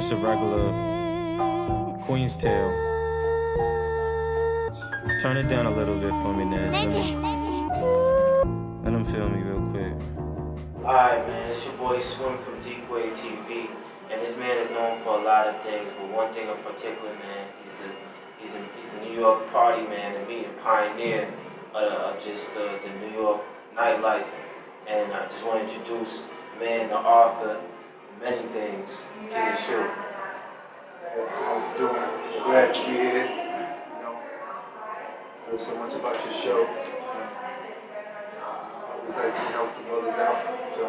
just a regular Queen's Tale. Turn it down a little bit for me, Ned. Let him feel me real quick. Alright, man, it's your boy Swim from Deep Wave TV, and this man is known for a lot of things, but one thing in particular, man, he's the New York party man, and me, the pioneer of just the New York nightlife. And I just want to introduce the man, the author, many things, Peter Shue. How you doing? Glad to be here. Know so much about your show. I always like to help the brothers out, so I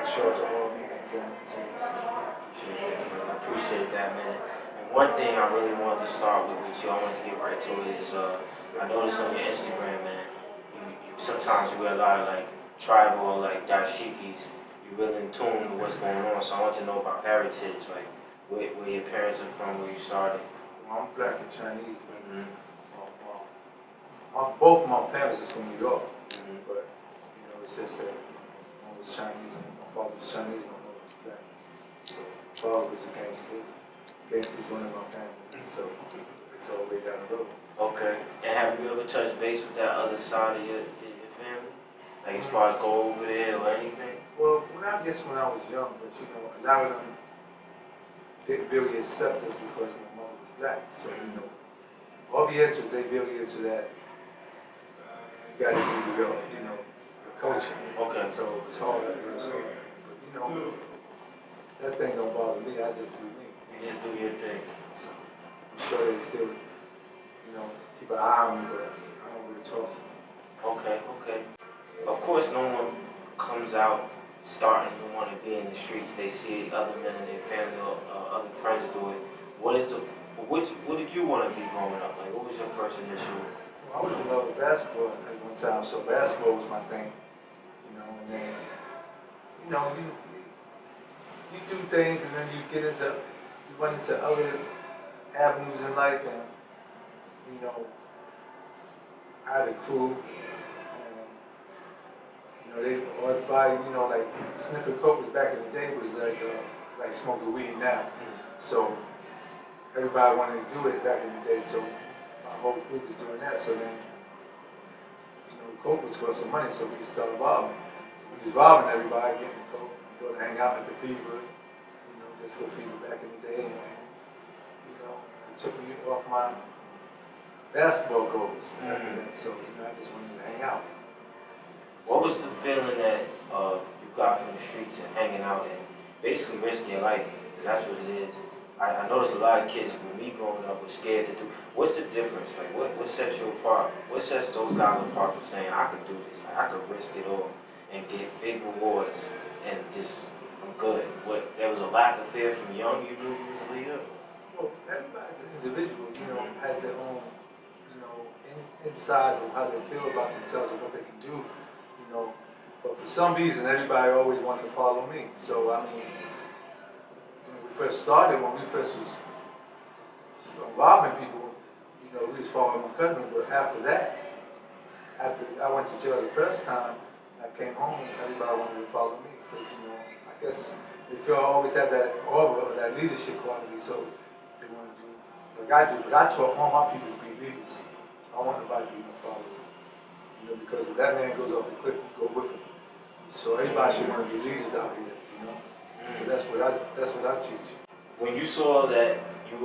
show up to all meetings and teams. I appreciate that, man. And one thing I really wanted to start with you, I wanted to get right to it, is I noticed on your Instagram, man, you sometimes you wear a lot of like tribal or like dashikis. You're really in tune with what's going on, so I want to know about heritage, like where your parents are from, where you started. Well, I'm black and Chinese, but both my parents is from New York, but it's just that one was Chinese and my father was Chinese and my mother was black. So my father was a gangster. Gangster's one of my family, so it's all the way down the road. Okay. And have you ever touched base with that other side of your family? Like as far as go over there or anything? Well, I guess when I was young, but a lot of them didn't really accept us because my mother was black. So, Orientals, they really into that. You gotta do your, your culture. Okay. So it's hard, but that thing don't bother me, I just do me. You just do your thing. So I'm sure they still, keep an eye on me, but I don't really talk to them. Okay. Of course, no one comes out starting to want to be in the streets. They see other men in their family or other friends do it. What did you want to be growing up? Like, what was your first initial? Well, I was in love with basketball at one time, so basketball was my thing. And then, you do things, and then you run into other avenues in life, and I had a crew. Everybody, like sniffing coke was back in the day was like smoking weed now. So everybody wanted to do it back in the day. So my whole group was doing that. So then, coke was worth some money, so we started robbing. We was robbing everybody, getting the coke, go to hang out at the Fever, Disco Fever back in the day, and it took me off my basketball goals after that. So I just wanted to hang out. What was the feeling that you got from the streets and hanging out and basically risking your life? Because that's what it is. I noticed a lot of kids with me growing up were scared to do. What's the difference? Like, what sets you apart? What sets those guys apart from saying, I could do this, like, I could risk it all and get big rewards and just, I'm good? There was a lack of fear from young, you knew you was a leader? Well, everybody's an individual, has their own, inside of how they feel about themselves and what they can do. But for some reason, everybody always wanted to follow me. So, when we first started, when we first was robbing people, we was following my cousin. But after that, after I went to jail the first time, I came home, everybody wanted to follow me. Because, I guess they feel I always had that aura or that leadership quality, so they want to do like I do. But I taught all my people to be leaders. I want nobody to be no followers. Because if that man goes off the cliff, you go with him. So everybody should want to be leaders out here, So that's what I teach. When you saw that you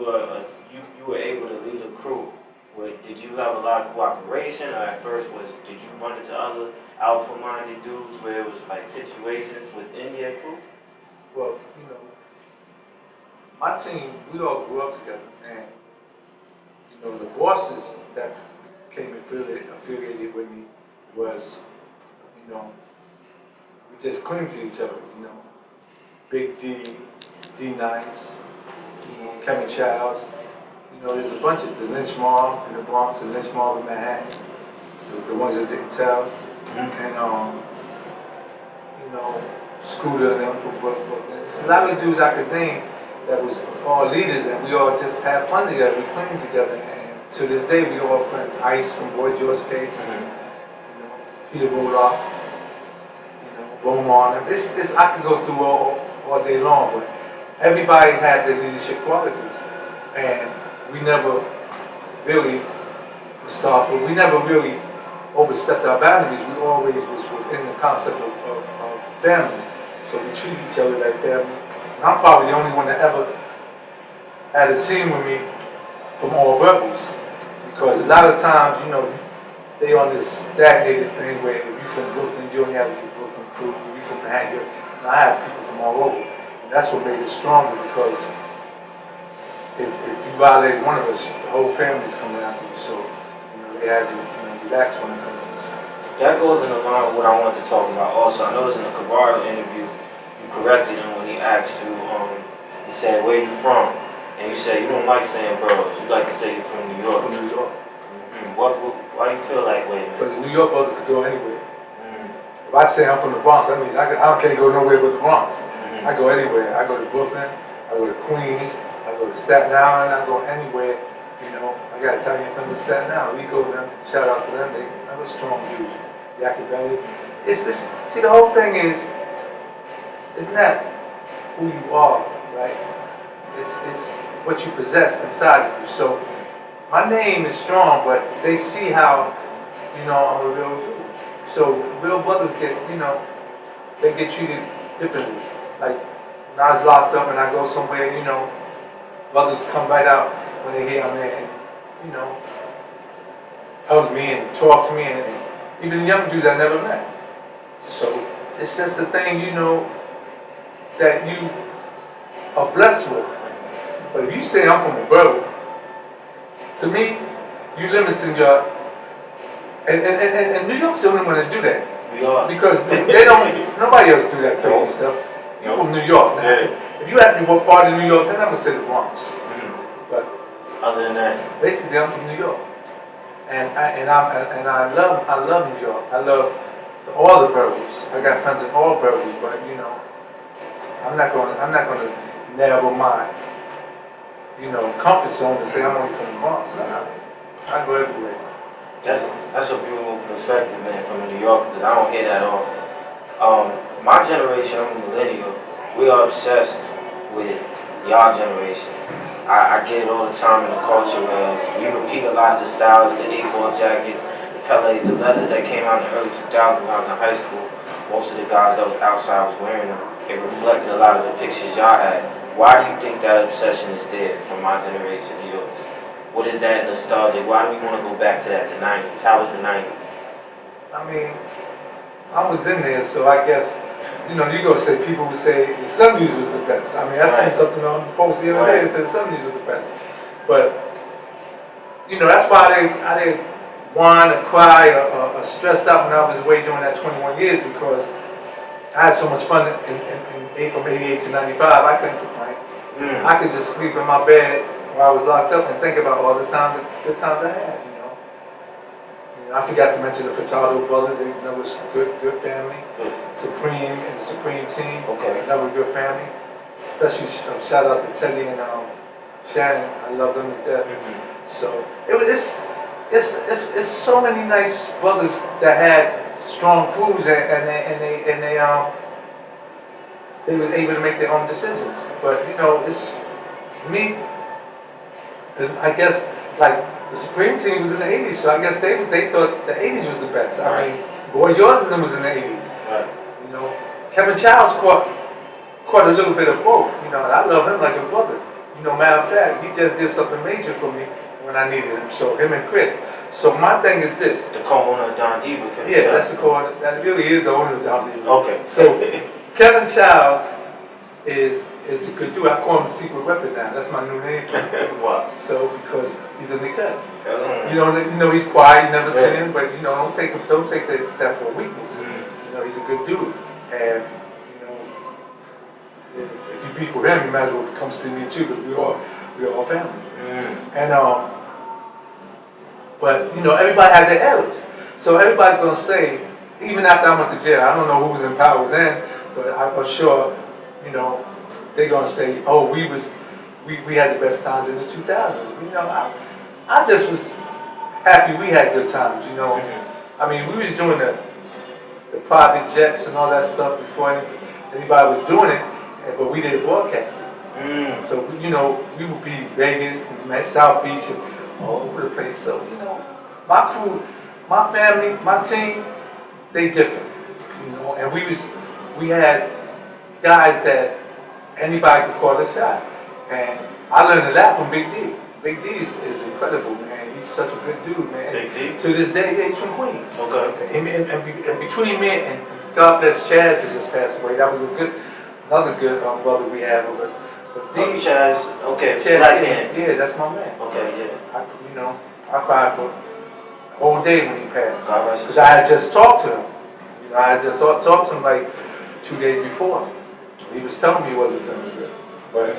were able to lead a crew, did you have a lot of cooperation, or at first did you run into other alpha-minded dudes where it was like situations within your crew? Well, my team, we all grew up together, and the bosses that came affiliated with me was, we just cling to each other, Big D, D-Nice, Kevin Childs, there's a bunch of the lynch mob in the Bronx, the lynch mob in Manhattan, the ones that didn't tell, and Scooter and them from Brooklyn. There's a lot of dudes I could name that was all leaders, and we all just had fun together, we cling together. To this day, we all friends. Ice from Boy George K. Peter Bullock, Roman. This I could go through all day long, but everybody had their leadership qualities, and we never really, Mustafa, we never really overstepped our boundaries. We always was within the concept of family. So we treat each other like family. And I'm probably the only one that ever had a team with me from all rebels. Because a lot of times, you know, they on this stagnated thing where if you from Brooklyn, you only have the Brooklyn crew, if you from Manhattan, and I have people from all over. And that's what made it stronger, because if you violate one of us, the whole family's coming after you. So, you know, they had to, you know, relax when it comes to this. That goes in line with what I wanted to talk about also. I noticed in the Cavardo interview, you corrected him when he asked you, he said, where you from? And you said you don't like saying boroughs, you like to say you're from New York. From New York. Why do you feel like, wait a minute? Because the New York brother could go anywhere. If I say I'm from the Bronx, that means I can't go nowhere but the Bronx. I go anywhere. I go to Brooklyn, I go to Queens, I go to Staten Island, I go anywhere. You know, I got Italian friends in Staten Island. We go to them, shout out to them, they are strong dudes. Yakabelli. It's this, see, the whole thing is, it's not who you are, right? It's what you possess inside of you. So my name is strong, but they see how, you know, I'm a real dude. So real brothers get, you know, they get treated differently. Like when I was locked up and I go somewhere, you know, brothers come right out when they hear I'm there and, you know, hug me and talk to me, and even the young dudes I never met. So it's just the thing, you know, that you are blessed with. But if you say I'm from a borough, to me, you limiting your, and New York's the only one that do that. We are. Because they don't, nobody else do that crazy stuff. You're from New York. Now, if you ask me what part of New York, then I'm gonna say the Bronx. But other than that, basically I'm from New York. And I love New York. I love all the boroughs. I got friends in all boroughs, but you know, I'm not gonna narrow my, you know, comfort zone to say I'm only from the Bronx. No, I go everywhere. That's a beautiful perspective, man, from New York, because I don't hear that often. My generation, I'm a millennial, we are obsessed with y'all generation. I get it all the time in the culture where we repeat a lot of the styles, the 8-ball jackets, the Pelés, the leathers that came out in the early 2000s when I was in high school. Most of the guys that was outside was wearing them. It reflected a lot of the pictures y'all had. Why do you think that obsession is there from my generation to yours? What is that nostalgic? Why do we want to go back to that, the 90s? How was the 90s? I mean, I was in there, so I guess, you know, you go say, people would say the 70s was the best. I mean, I seen something on the post the other day that said the 70s was the best. But, you know, that's why I didn't whine or cry or stressed out when I was away doing that 21 years, because I had so much fun from 88 to 95, I couldn't complain. I could just sleep in my bed while I was locked up and think about all the good times I had, you know. I forgot to mention the Furtado brothers, they was good family. Supreme and the Supreme team, another good family. Especially shout out to Teddy and Shannon, I love them to death. So it's so many nice brothers that had strong crews and they were able to make their own decisions. But you know, it's me. I guess like the Supreme team was in the 80s, so I guess they thought the 80s was the best. I mean, Boy George and them was in the 80s. You know, Kevin Childs caught a little bit of both. You know, and I love him like a brother. You know, matter of fact, he just did something major for me when I needed him. So him and Chris. So my thing is this. The co-owner of Don Diva. Yeah, that's the co-owner. That really is the owner of Don Diva. Okay. So Kevin Childs is a good dude. I call him the secret weapon now. That's my new name for him. Wow. So because he's in the cut. You know he's quiet. You never seen him, but you know don't take that for a weakness. You know he's a good dude, and you know if you beef with him, you might as well come see me too, because we're all family. And but you know everybody had their errors, so everybody's gonna say, even after I went to jail, I don't know who was in power then, but I'm sure you know they're gonna say, oh, we had the best times in the 2000s. You know, I just was happy we had good times. You know, I mean we was doing the private jets and all that stuff before anybody was doing it, but we did broadcasting. So, you know, we would be Vegas, South Beach, and all over the place. So, you know, my crew, my family, my team, they different. You know, and we had guys that anybody could call a shot. And I learned a lot from Big D. Big D is incredible, man. He's such a good dude, man. Big D? To this day, yeah, he's from Queens. Okay. And between me and God bless Chaz that just passed away, that was another good brother we had with us. But D, Chaz, okay, Chaz, black man. yeah, that's my man. Okay, yeah. You know, I cried for the whole day when he passed. God rest his Because I had just talked to him. You know, I had just talked to him like 2 days before. He was telling me he wasn't feeling good. But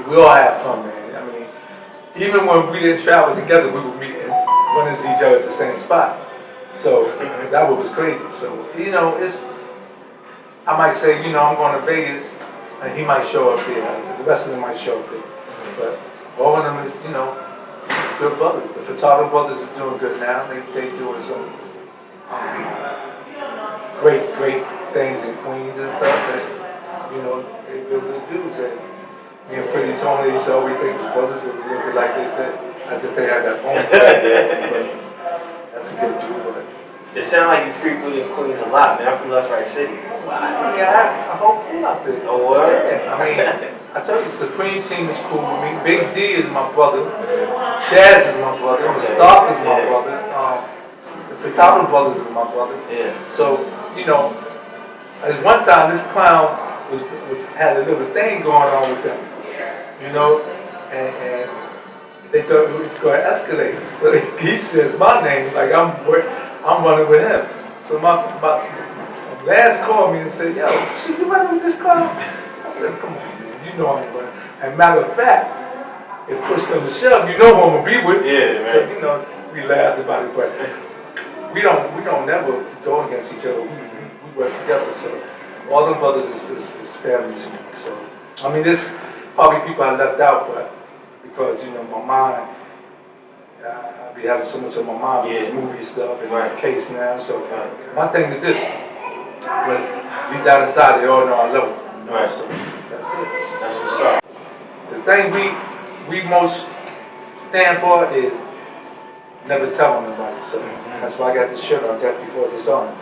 we all have fun, man. I mean, even when we didn't travel together, we would meet and run into each other at the same spot. So that was crazy. So, you know, I might say, you know, I'm going to Vegas, and he might show up there. The rest of them might show up there. But all of them is, you know, good brothers. The Furtado brothers is doing good now. They doing some great things in Queens and stuff. That, you know, they real good dudes. And me and Pretty Tony used to always think was brothers, so we looked like they said. I just they had that moment. But that's a good dude. But It sounds like you frequent in Queens a lot, man. I'm from Left Right City. I have a whole crew out there. Oh, what? Yeah, I mean, I tell you, the Supreme team is cool with me. Big D is my brother. Chaz is my brother. Mustafa is my brother. The Furtado brothers is my brothers. Yeah. So, you know, at one time this clown had a little thing going on with them. You know, and they thought it was going to escalate. So he says my name, like I'm running with him. So my last called me and said, yo, shit, you running with this clown? I said, come on, man, you know I'm running. And matter of fact, if push comes to shove, you know who I'm gonna be with. Yeah, man. So, you know, we laughed about it, but we don't never go against each other. We work together. So all them brothers is family to me. So I mean, there's probably people I left out, but because you know my mind. I be having so much on my mind with this movie stuff and this case now. So my thing is this, but deep down inside they all know I love them. You know? Right. So that's it. That's what's up. The thing we most stand for is never telling nobody. So that's why I got this shirt on Death Before Dishonor.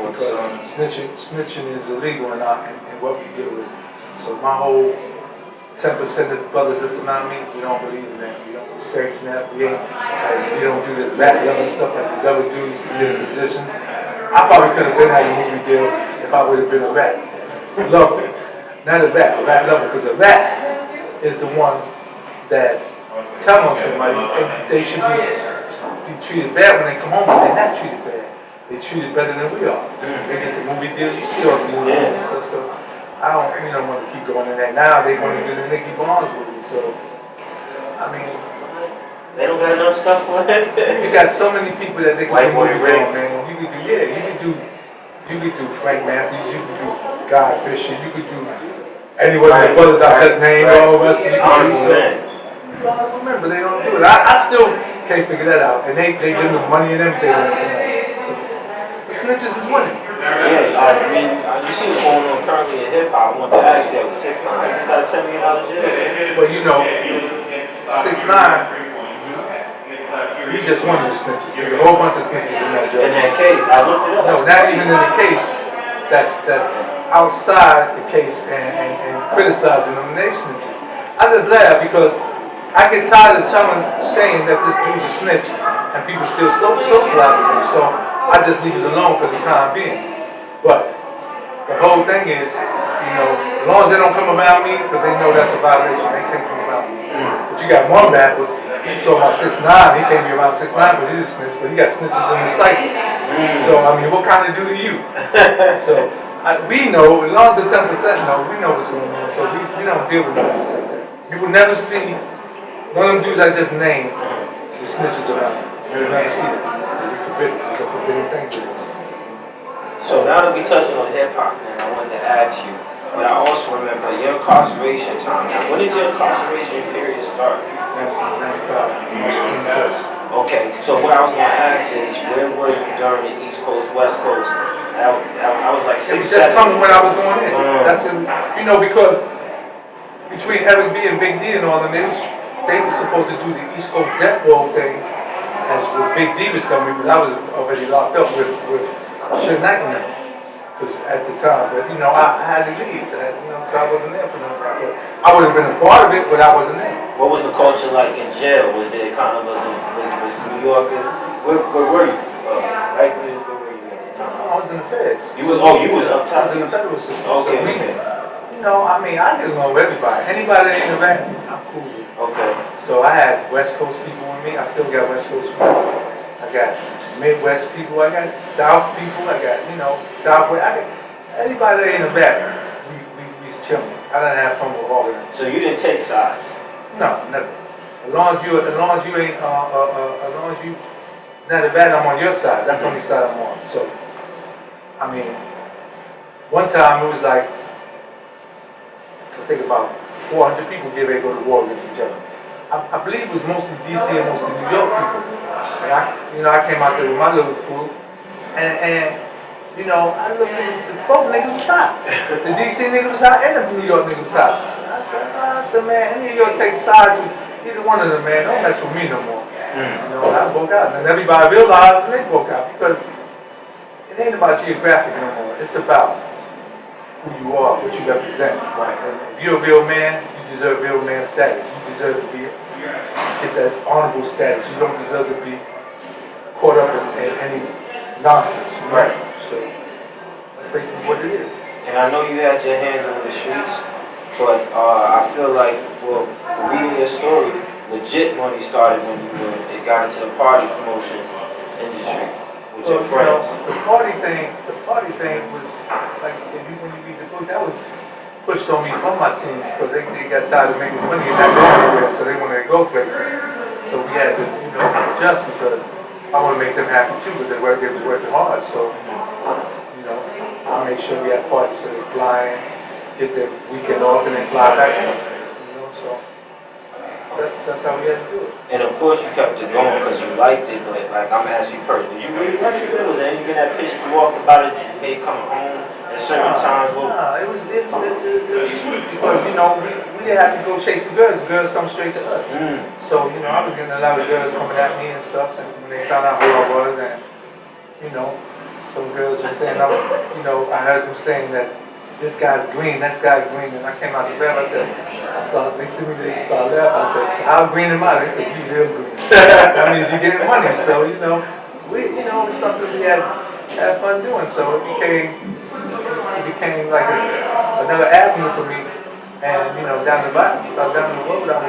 Because snitching is illegal in what we deal with. So my whole 10% of the brothers that's around me, we don't believe in that. We don't search that. We don't do this rap level stuff like these other dudes who get in positions. I probably could have been at a movie deal if I would have been a rap lover. Not a rap lover, because the raps is the ones that tell on somebody they should be treated bad when they come home, but they're not treated bad. They're treated better than we are. They get the movie deals, you see all the movies and stuff, so I don't want to keep going in that. Now they want to do the Nicky Barnes movie, so I mean, they don't got enough stuff for it. You got so many people that they can White do Boy movies Rick. on, man. You could do Frank Matthews, you could do Guy Fisher, you could do any one of the brothers I just named, all of us. You could do so. I don't remember, they don't do it. I still can't figure that out, and they give them money and everything. So, the snitches is winning. Yeah, I mean, you see what's going on currently in hip hop. I want to ask you that with 6ix9ine. He's got a $10 million deal. But you know, 6ix9ine, he's just one of the snitches. There's a whole bunch of snitches in that job. In that case, I looked it up. No, not even in the case. That's outside the case and criticizing them. They snitches. I just laugh because I get tired of saying that this dude's a snitch and people still socialize with him. So I just leave it alone for the time being. But the whole thing is, you know, as long as they don't come around me, because they know that's a violation, they can't come around me. But you got one rapper, you saw about 6ix9ine, he can't be around 6ix9ine because he's a snitch, but he got snitches in his cycle. So, I mean, what can it do to you? So, we know, as long as the 10% know, we know what's going on. So, we don't deal with dudes like that. You will never see one of them dudes I just named with snitches around. You will never see that. It's forbidden. It's a forbidden thing to us. So now that we're touching on hip hop, man, I wanted to ask you, but I also remember your incarceration time. Now, when did your incarceration period start? 95. Okay, so what I was going to ask is, where were you during the East Coast, West Coast? I was like 6, It was just 7. coming when I was going in. That's it. You know, because between Eric B and Big D and all them, they was supposed to do the East Coast Death Row thing as with Big D was coming, but I was already locked up with Suge Knight and them. Because at the time, but you know, I had to leave, so, you know, so I wasn't there for none of that. But I would have been a part of it, but I wasn't there. What was the culture like in jail? Was there kind of was New Yorkers? Where were you? Rikers, where were you at the time? I was in the feds. You was up top. I was in the federal system. Okay. So you know, I mean, I get along with everybody. Anybody that ain't a rat, I'm cool with. Okay. So I had West Coast people with me. I still got West Coast friends. I got Midwest people. I got South people. I got, you know, Southwest. I got anybody that ain't a vet. We was chilling. I didn't have fun with all of them. So you didn't take sides? No, never. As long as you ain't, as long as you not a vet, I'm on your side. That's the only side I'm on. So, I mean, one time it was like, I think about 400 people get ready to go to war against each other. I believe it was mostly DC and mostly New York people. And I came out there with my little crew, and you know, both niggas was hot. The DC nigga was hot and the New York nigga was hot. I said, man, any of y'all take sides with either one of them, man, don't mess with me no more. You know, I broke out, and everybody realized they broke out because it ain't about geographic no more. It's about who you are, what you represent. Right. And if you're a real man, you deserve real man status. You deserve to get that honorable status. You don't deserve to be caught up in any nonsense. You know? Right. So that's basically what it is. And I know you had your hand in the streets, but I feel like, well, reading your story, legit money started when it got into the party promotion industry with your friends. You know, the party thing was like, when you read the book, that was pushed on me from my team because they got tired of making money and not going anywhere, so they wanted to go places. So we had to, you know, adjust because I want to make them happy too because they was working hard. So, you know, I make sure we had parties so they fly in, get their weekend off, and then fly back. You know, so that's how we had to do it. And of course you kept it going because you liked it, but like I'm asking you first, did you really like it? Was there anything that pissed you off about it that you made coming home at certain times? Nah, it was sweet because, you know, we didn't have to go chase the girls. The girls come straight to us. So, you know, I was getting a lot of girls coming at me and stuff, and when they found out who I was, and, you know, some girls were saying, you know, I heard them saying that this guy's green, that guy's green, and I came out the bed, they see me, they started laughing. I said, how green am I? They said, you real green. That means you're getting money. So, you know, it was something we had fun doing. So it became like another avenue for me. And, you know, down the road, I was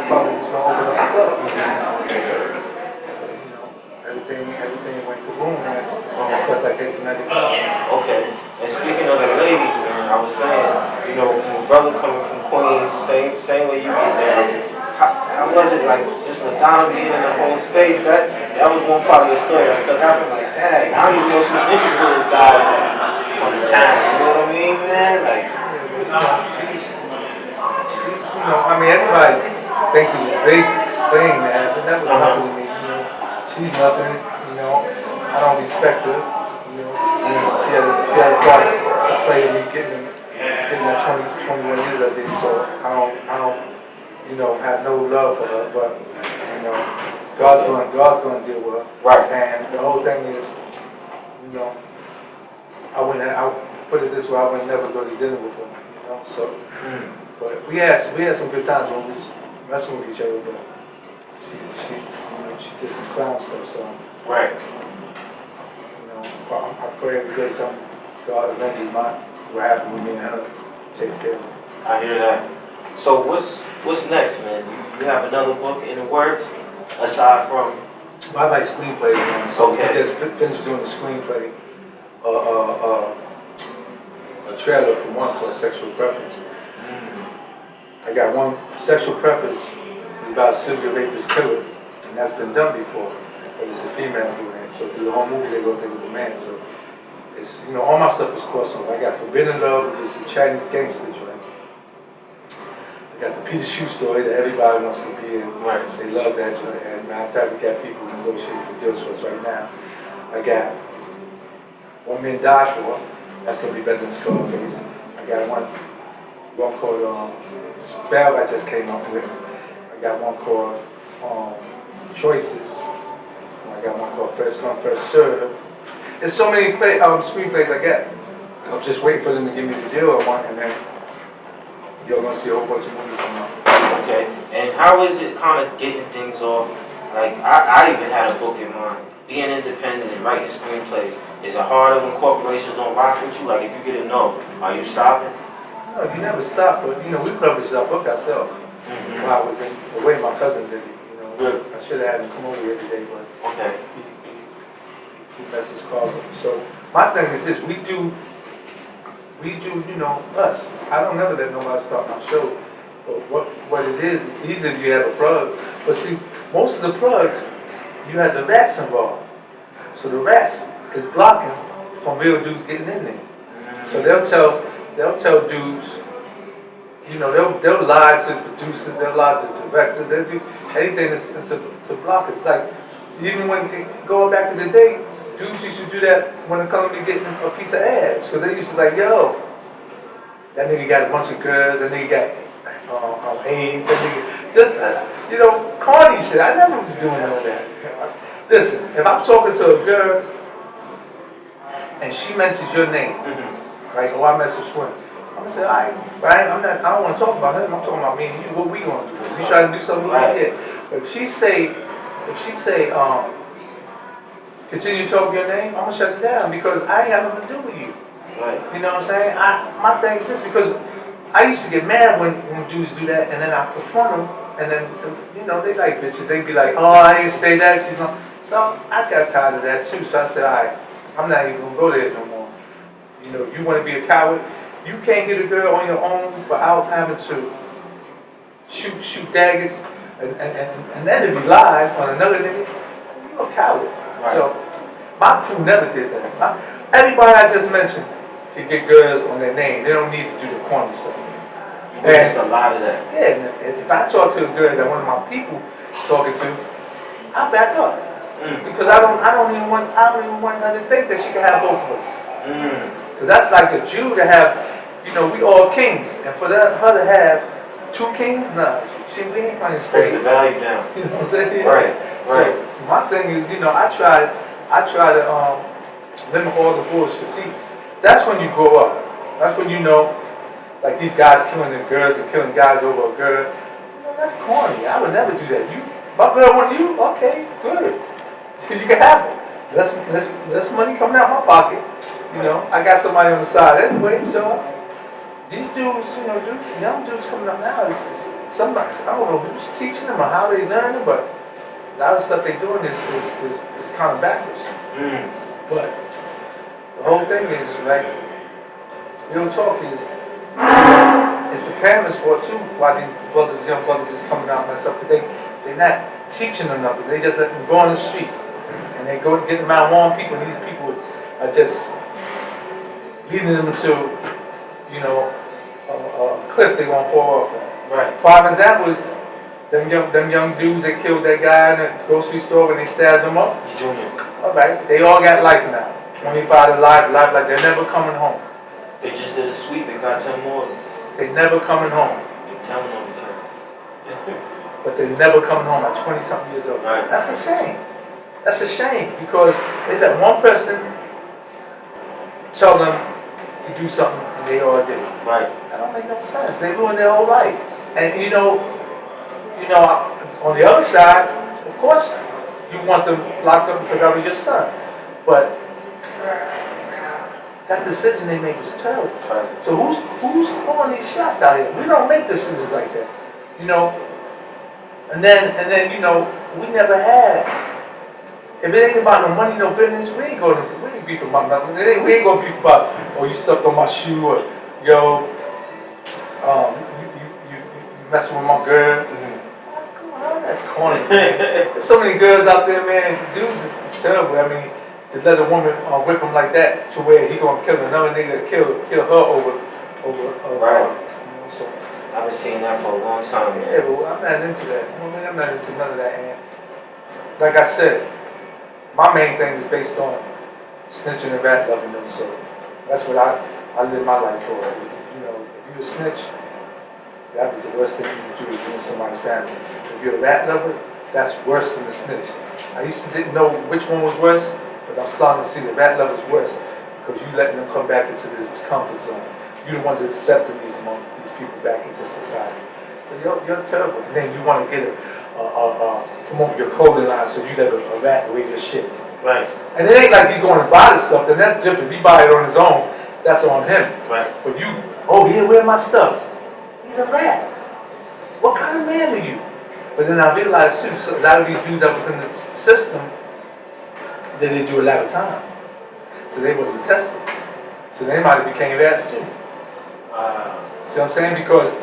probably just gonna open up a club. You know, everything went to boom, and I felt like it's another club. Okay. And speaking of the ladies, man, I was saying, you know, from a brother coming from Queens, same way you get down. How was it like just Madonna being in the whole space? That was one part of your story that stuck out to me. Like, dang, I don't even know if she was interested in guys like, from the town. You know what I mean, man? Like, she's you know, I mean, everybody thinks it was a big thing, man, but that was nothing to me. You know, she's nothing. You know, I don't respect her. You know, she had a part to play in me getting that 21 years I did. So I don't, you know, have no love for her. But you know, God's gonna deal with her. Right. And the whole thing is, you know, I'll put it this way: I would never go to dinner with her. You know, so. But we had some good times when we was messing with each other. But she's you know, she did some clown stuff. So right. you know, I pray every day God avenges what happened with me and her, takes care of me. I hear that. So what's next, man? You have another book in the works aside from? I write screenplays, man. So okay. I just finished doing the screenplay, a trailer for one called Sexual Preference. I got one. Sexual Preference is about a serial rapist killer, and that's been done before, but it's a female doing it. So through the whole movie, they gonna think it's a man. So it's, you know, all my stuff is crossover. I got Forbidden Love, which is a Chinese gangster joint. I got the Peter Shue story that everybody wants to be in. Right. They love that joint. And matter of fact, we got people negotiating for deals for us right now. I got One Men Die For. That's gonna be better than Scarface. I got one one called Spell I just came up with. I got one called Choices. I got one called First Come First Serve. There's so many screenplays I get. I'm just waiting for them to give me the deal I want, and then you're gonna see a whole bunch of movies coming up. Okay, and how is it kind of getting things off? Like, I even had a book in mind. Being independent and writing screenplays, is it harder when corporations don't rock with you? Like, if you get a no, are you stopping? No, you never stop, but we published our book ourselves. Mm-hmm. While I was in the way my cousin did it, Good. I should have had him come over here today, but Okay. he messed his car up. So my thing is this, we do, us. I don't never let nobody start my show. But what it is, it's easy if you have a plug. But see, most of the plugs, you have the rats involved. So the rats is blocking from real dudes getting in there. So they'll tell dudes, they'll lie to the producers, they'll lie to the directors, they'll do anything to block it. It's like, even when, going back to the day, dudes used to do that when it comes to getting a piece of ads. Because they used to like, yo, that nigga got a bunch of girls, that nigga got AIDS, that nigga, just, corny shit. I never was doing all that. Listen, if I'm talking to a girl, and she mentions your name, right, or I mess with Swim, I'm gonna say, all right, I don't want to talk about him, I'm talking about me and you, what we gonna do? You try to do something like that. But if she say, continue to talk your name, I'm gonna shut it down because I ain't got nothing to do with you. Right. You know what I'm saying? My thing is this, because I used to get mad when dudes do that, and then I perform them, and then, they like bitches. They be like, oh, I didn't say that. She's not. So I got tired of that too. So I said, all right, I'm not even gonna go there no more. You want to be a coward? You can't get a girl on your own without having to shoot daggers, and then to be live on another nigga. You're a coward. Right. So my crew never did that. Everybody I just mentioned can get girls on their name. They don't need to do the corny stuff. There's a lot of that. Yeah, and if I talk to a girl that one of my people talking to, I back up because I don't even want her to think that she can have both of us. Because that's like a Jew to have, we all kings, and for her to have two kings, nah, we ain't playing space. Puts the value down. You know what I'm saying? Right. So my thing is, I try to limit all the bullshit. See, that's when you grow up. That's when like these guys killing the girls and killing guys over a girl. That's corny. I would never do that. My girl want you? Okay, good. You can have it. That's money coming out my pocket. I got somebody on the side anyway. So these dudes, young dudes coming up now, somebody, I don't know who's teaching them or how they learning, but a lot of stuff they doing is kind of backwards. But the whole thing is, right, real talk is, it's the parents' fault too, why these young brothers is coming out and mess up, because they're not teaching them nothing. They just let them go on the street, and they go get them out warm people, and these people are just leading them into, a cliff they're gonna fall off on. Right. Prime example is them young dudes that killed that guy in the grocery store when they stabbed him up. He's Junior. All right, they all got life now. 25 to life, like they're never coming home. They just did a sweep and got 10 more. They never coming home. They're telling on each other. But they're never coming home at 20-something years old. Right. That's a shame. That's a shame because they let one person tell them to do something and they all did it. Right. That don't make no sense. They ruined their whole life. And on the other side, of course, you want them locked up because that was your son. But that decision they made was terrible. Right. So who's calling these shots out here? We don't make decisions like that. And then we never had. If it ain't about no money, no business, we ain't beef about nothing. We ain't gonna beef about, oh, you stepped on my shoe, or yo, you messing with my girl. Come on, that's corny. There's so many girls out there, man. Dudes is terrible. I mean, to let a woman whip him like that to where he gonna kill another nigga, kill her over. Right. So I've been seeing that for a long time. yeah, but I'm not into that. I'm not into none of that. And like I said, my main thing is based on snitching and rat loving them. So that's what I live my life for. If you a snitch, That was the worst thing you could do, is ruin somebody's family. If you're a rat lover, that's worse than the snitch. I used to didn't know which one was worse, but I'm starting to see the rat lover's worse because you letting them come back into this comfort zone. You're the ones that accepting these people back into society. So you're terrible. And then you want to get promote your clothing line so you let a rat wear your shit. Right. And it ain't like he's going to buy the stuff, then that's different. If he buy it on his own, that's on him. Right. But you, oh yeah, wear my stuff. He's a rat. What kind of man are you? But then I realized too, so a lot of these dudes that was in the system, they didn't do a lot of time. So they wasn't tested. So they might have became rats too. See what I'm saying? Because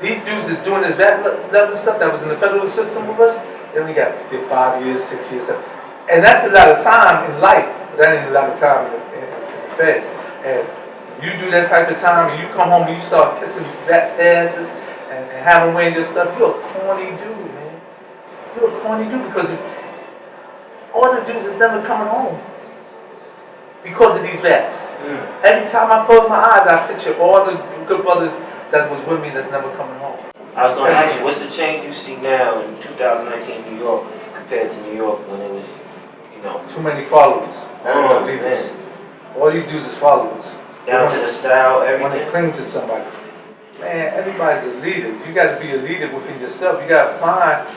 these dudes is doing this rat level stuff that was in the federal system with us, they only did 5 years, 6 years, 7. And that's a lot of time in life, but that ain't a lot of time in the feds. And you do that type of time and you come home and you start kissing rats' asses and having wearing your stuff, you're a corny dude, man. You're a corny dude because all the dudes is never coming home because of these rats. Every time I close my eyes, I picture all the good brothers that was with me that's never coming home. I was going to ask you, what's the change you see now in 2019 New York compared to New York when it was, you know? Too many followers. Leaders. Man. All these dudes is followers. Down to the style, When everything. they cling to somebody. Man, everybody's a leader. You got to be a leader within yourself. You got to find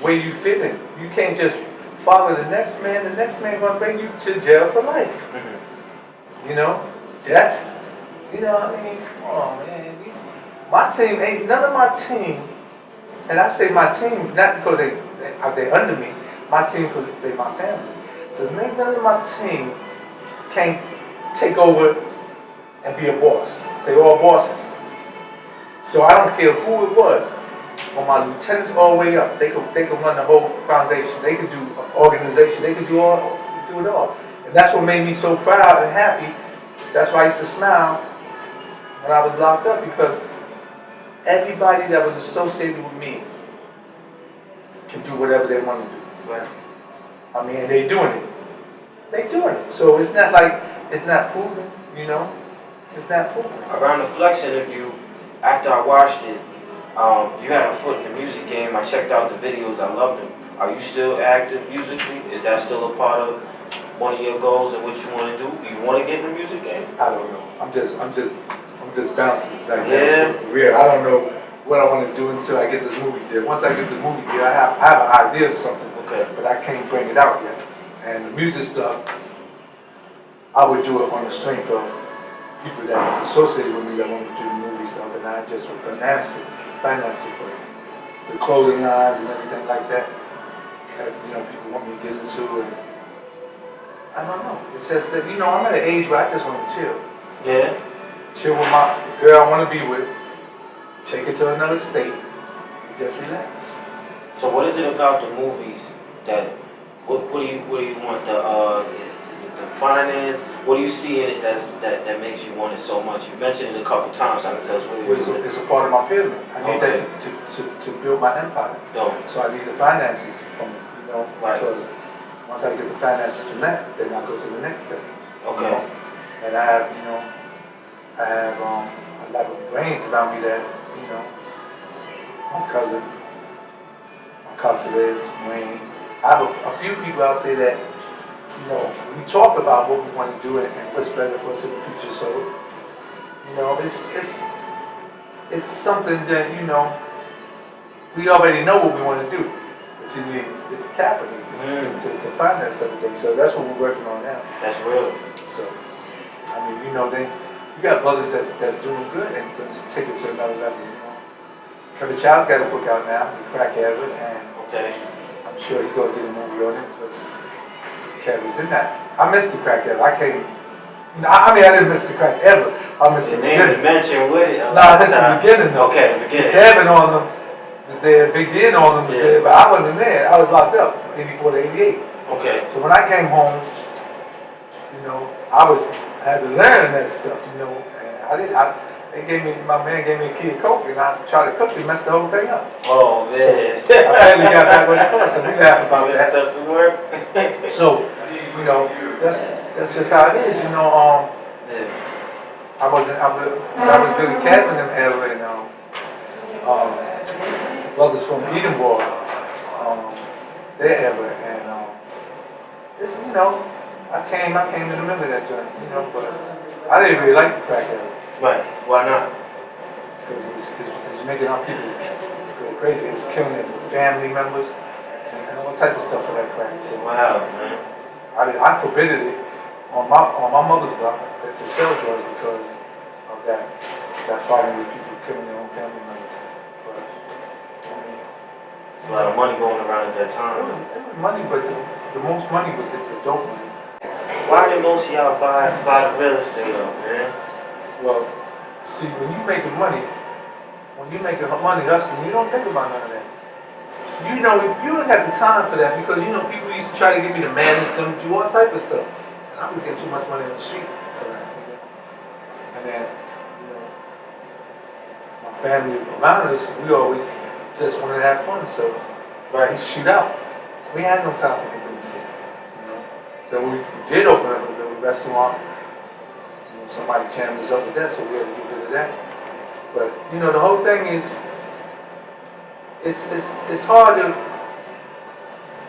where you fit in. You can't just follow the next man. The next man going to bring you to jail for life. You know? Death. You know what I mean? Come on, man. My team ain't, none of my team, and I say my team, not because they under me, my team because they my family. So none of my team can't take over and be a boss. They all bosses. So I don't care who it was, from my lieutenants all the way up, they could run the whole foundation. They could do organization. They could do it all. And that's what made me so proud and happy. That's why I used to smile when I was locked up, because everybody that was associated with me can do whatever they want to do. Right. I mean, and they doing it. They doing it. So it's not like, it's not proven, you know? It's not proven. Around the Flex interview, after I watched it, you had a foot in the music game. I checked out the videos. I loved them. Are you still active musically? Is that still a part of one of your goals and what you want to do? Do you want to get in the music game? I don't know. I'm just bouncing like Yeah. that. For real. I don't know what I want to do until I get this movie deal. Once I get the movie deal, I have an idea of something. Okay. But I can't bring it out yet. And the music stuff, I would do it on the strength of people that's associated with me that want to do the movie stuff, and not just with finance, but the clothing lines and everything like that. That, you know, people want me to get into, and I don't know. It's just that, you know, I'm at an age where I just want to chill. Yeah. Chill with my girl I want to be with, take her to another state, and just relax. So what is it about the movies that, what do you want, is it the finance? What do you see in it that makes you want it so much? You mentioned it a couple times, so I can tell us what you're doing. It's a part of my pyramid. I need Okay. that to build my empire. Dope. So I need the finances from it, you know, Right. because once I get the finances from that, then I go to the next step. Okay. You know? And I have, you know, a lot of brains around me that, you know, my cousin, Wayne. I have a few people out there that, you know, we talk about what we want to do and what's better for us in the future. So, you know, it's something that, you know, we already know what we want to do. But you need this capital to finance everything. So that's what we're working on now. That's real. So, I mean, you know, you got brothers that's doing good and going to take it to another level, you know. Kevin Child's got a book out now, The Crack Ever, and Okay. I'm sure he's going to get a movie on it, because Kevin's in that. I missed The Crack Ever. I didn't miss The Crack Ever. I missed the name beginning. you mentioned with it. Nah, that's the beginning though. Okay, the See, beginning. Kevin on them was there, Big D on them was there, but I wasn't there. I was locked up, 84 to 88. Okay. So when I came home, you know, I had to learn that stuff, you know. And my man gave me a key of coke, and I tried to cook it, messed the whole thing up. Oh man. So, I finally got back with it, so we laugh about that. Stuff to work. So, you know, that's just how it is, you know. Yeah. I was really capping them earlier, brothers from Edinburgh, they're ever, and it's, I came in the middle of that joint, but I didn't really like the crack ever. Right. Why not? Because it was making our people go crazy. It was killing their family members and all type of stuff for that crack. So Wow, man. I forbidded it on my mother's block to sell drugs because of that problem with people killing their own family members. But There's a lot of money going around at that time. it was money, but the most money was the dope money. Why did most of y'all buy the real estate up, man? Well, see, when you making money hustling, you don't think about none of that. You don't have the time for that because people used to try to get me to manage them, do all type of stuff. And I was getting too much money on the street for that. And then, my family around us, we always just wanted to have fun, so we shoot out. We had no time for the businesses. Then we did open up a little restaurant. Somebody jammed us up with that, so we had to get rid of that. But the whole thing is, it's hard to,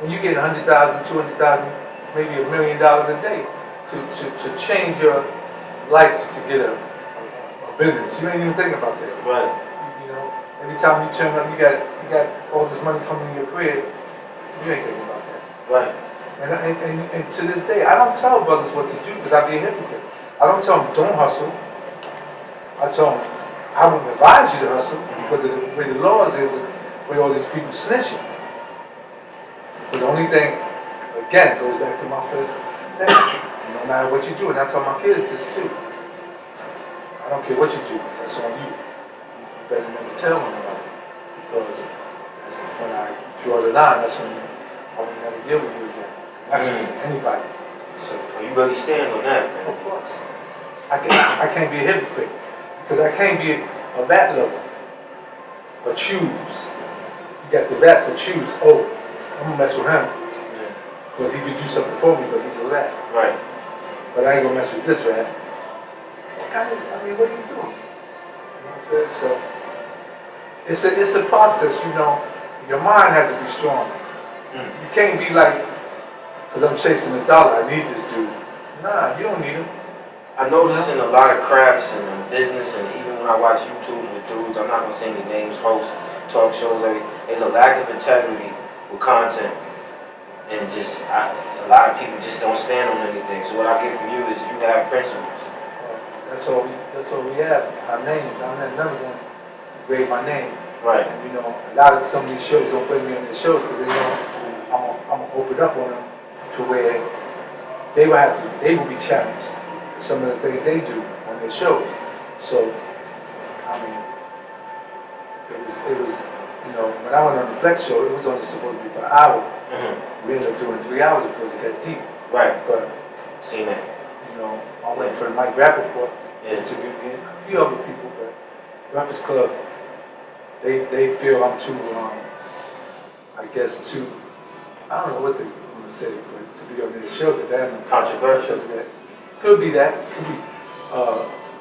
when you get 100,000, 200,000, maybe $1 million a day, to change your life to get a business. You ain't even thinking about that. Right. Every time you turn up, you got all this money coming in your crib. You ain't thinking about that. Right. And to this day, I don't tell brothers what to do because I be a hypocrite. I don't tell them don't hustle. I tell them I wouldn't advise you to hustle because of the way the laws is, the way all these people snitching. But the only thing, again, goes back to my first thing. No matter what you do, and I tell my kids this too. I don't care what you do, that's on you. You better never tell them about it because that's when I draw the line. That's when I will never deal with you again. That's anybody. So You really stand on that, man. of course. I can't be a hypocrite because I can't be a rat lover. But choose. You got the rats that choose. Oh, I'm gonna mess with him because he could do something for me, but he's a rat. Right. But I ain't gonna mess with this rat. I mean, what are you doing? So it's a process. Your mind has to be strong. You can't be like, because I'm chasing the dollar, I need this dude. Nah, you don't need him. I notice in a lot of crafts and in business, and even when I watch YouTubes with dudes, I'm not gonna say any names, hosts, talk shows, there's a lack of integrity with content, and just a lot of people just don't stand on anything. So what I get from you is you have principles. That's all we have. Our names. I'm never going to grade my name. Right. And a lot of some of these shows don't put me on their shows because they know I'm gonna open up on them to where they will be challenged. Some of the things they do on their shows. So, I mean, it was, when I went on the Flex show, it was only supposed to be for an hour. We ended up doing 3 hours because it got deep. Right. But, Seen that. I went for Mike Rappaport, interviewed me, and a few other people, but Breakfast Club, they feel I'm too, I guess too, I don't know what they want to say, but to be on this show, because they're Controversial. Could be that. Could be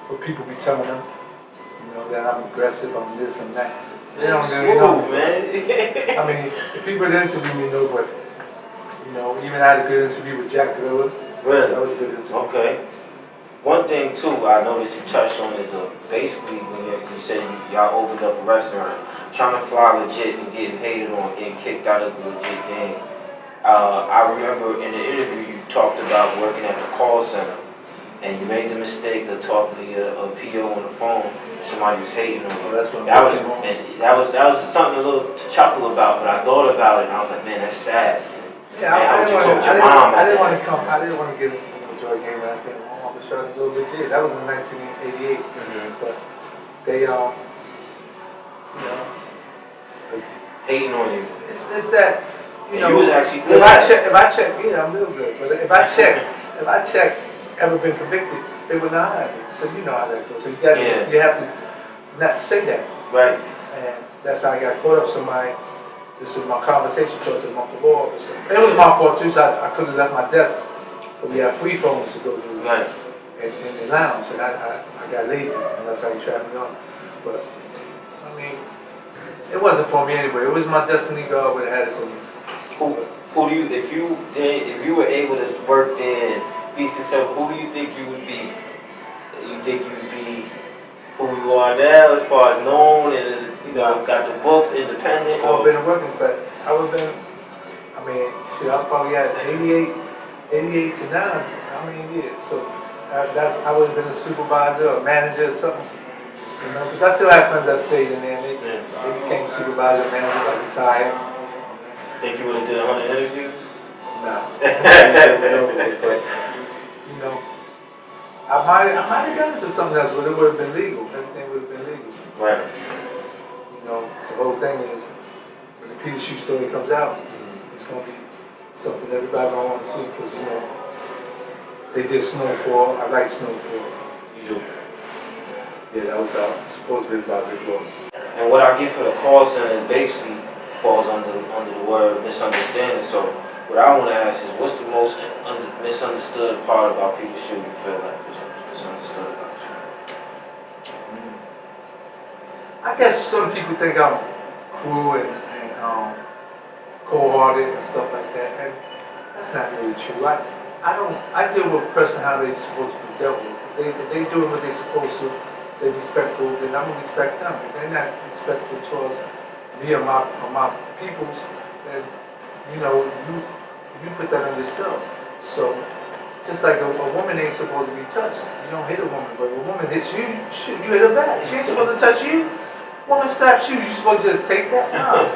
what people be telling them. That I'm aggressive, I'm this and that. They don't really know, man. I mean, the people that interview me know, but even I had a good interview with Jack Gorilla. Really? That was a good interview. Okay. One thing too, I noticed you touched on is basically when you said y'all opened up a restaurant, trying to fly legit and getting hated on, getting kicked out of the legit game. I remember in the interview you talked about working at the call center. And you made the mistake of talking to your PO on the phone. And somebody was hating on you. Oh, that's what that was something a little to chuckle about. But I thought about it and I was like, man, that's sad. Yeah, man, I didn't want to. I didn't want to get into the joy game. I think I was trying to go legit. That was in 1988. But they hating on you. It's that you was actually good. If I check, I'm real good. But if I check. Ever been convicted, they would not hire me. So you know how that goes. So you have to not say that. Right. And that's how I got caught up. This is my conversation towards the law officer. It was my fault too, so I could have left my desk. But we had free phones to go to. Right. in the lounge, and I got lazy, and that's how he trapped me on. But I mean, it wasn't for me anyway. It was my destiny. God would have had it for me. Who do you, if you were able to work there and be successful, who do you think you would be? You think you would be who you are now, as far as known, and got the books, independent? I would have been working class. I would have been. I mean, shit, I probably had 88 to 9. I mean, yeah. So I would have been a supervisor or manager or something. You know, but I still have friends that stayed in there. They became supervisor, manager, got retired. Think you would have did 100 interviews? No. But you know, I might have gotten into something else, but it would have been legal. Everything would have been legal. Right. You know, the whole thing is when the Peter Shue story comes out, it's gonna be something everybody gonna want to see because you know they did Snowfall. I like Snowfall. You do. Yeah, that was supposed to be about Big Boss. And what I get for the call center basically falls under the word misunderstanding. So what I want to ask is, what's the most misunderstood part about Peter Shue you feel like is misunderstood about you? I guess some people think I'm cruel and cold-hearted and stuff like that, and that's not really true. I deal with a person how they're supposed to be dealt with. If they doing what they're supposed to, they're respectful, then I'm gonna respect them. If they're not respectful towards me or my peoples, then you know you put that on yourself. So just like a woman ain't supposed to be touched, you don't hit a woman, but if a woman hits you, you hit her back. She ain't supposed to touch you. Woman slaps you, you supposed to just take that? No.